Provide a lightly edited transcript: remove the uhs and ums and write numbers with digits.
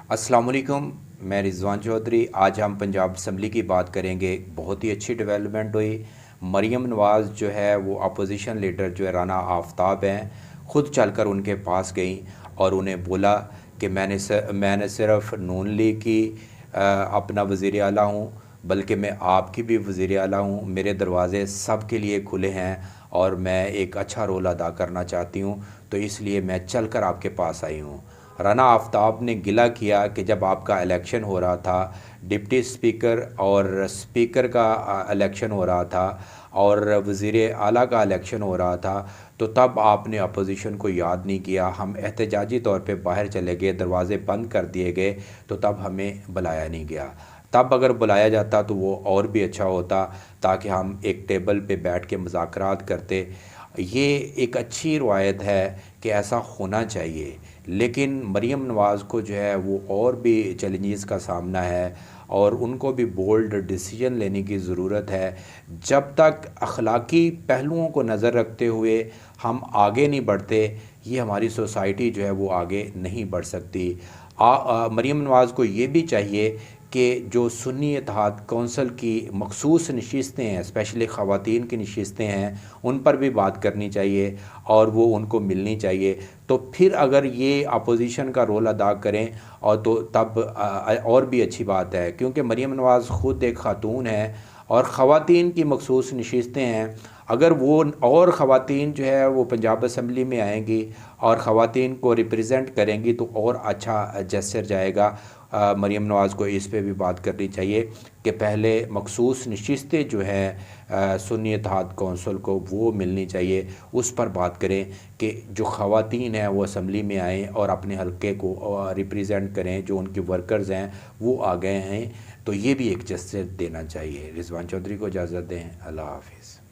अस्सलाम वालेकुम। मैं रिजवान चौधरी। आज हम पंजाब असम्बली की बात करेंगे। बहुत ही अच्छी डेवलपमेंट हुई। मरीम नवाज़ जो है वो अपोजिशन लीडर जो है राना आफ्ताब हैं, ख़ुद चलकर उनके पास गई और उन्हें बोला कि मैंने सिर्फ नून लीग की अपना वज़ीर आला हूँ, बल्कि मैं आपकी भी वज़ीर आला हूँ। मेरे दरवाज़े सब के लिए खुले हैं और मैं एक अच्छा रोल अदा करना चाहती हूँ, तो इसलिए मैं चल कर आपके पास आई हूँ। राना आफ्ताब ने गिला किया कि जब आपका इलेक्शन हो रहा था, डिप्टी स्पीकर और स्पीकर का इलेक्शन हो रहा था और वज़ीर आला का इलेक्शन हो रहा था, तो तब आपने अपोजिशन को याद नहीं किया। हम एहतजाजी तौर पे बाहर चले गए, दरवाज़े बंद कर दिए गए, तो तब हमें बुलाया नहीं गया। तब अगर बुलाया जाता तो वो और भी अच्छा होता, ताकि हम एक टेबल पे बैठ के मुज़ाकरात करते। ये एक अच्छी रवायत है कि ऐसा होना चाहिए, लेकिन मरीम नवाज़ को जो है वो और भी चैलेंजेस का सामना है और उनको भी बोल्ड डिसीजन लेने की ज़रूरत है। जब तक अखलाकी पहलुओं को नज़र रखते हुए हम आगे नहीं बढ़ते, ये हमारी सोसाइटी जो है वो आगे नहीं बढ़ सकती। मरीम नवाज़ को ये भी चाहिए कि जो सुन्नी इत्तेहाद कौंसल की मखसूस नशिस्तें हैं, स्पेशली ख़वातीन की नशिस्तें हैं, उन पर भी बात करनी चाहिए और वो उनको मिलनी चाहिए। तो फिर अगर ये अपोजिशन का रोल अदा करें और तो तब और भी अच्छी बात है, क्योंकि मरीम नवाज़ ख़ुद एक ख़ातून है और ख़वातीन की मखसूस नशिस्तें हैं। अगर वो और ख़वातीन जो है वो पंजाब असम्बली में आएंगी और ख़वातीन को रिप्रेजेंट करेंगी तो और अच्छा जस्र जाएगा। मरीम नवाज़ को इस पे भी बात करनी चाहिए कि पहले मखसूस नशिस्तें जो हैं सुन्नी इत्तेहाद कौंसल को वो मिलनी चाहिए, उस पर बात करें कि जो ख़वातीन हैं वो असम्बली में आएँ और अपने हलके को रिप्रेजेंट करें। जो उनके वर्कर्स हैं वो आ गए हैं, तो ये भी एक जस्टिस देना चाहिए। रिजवान चौधरी को इजाज़त दें। अल्लाह हाफ़िज़।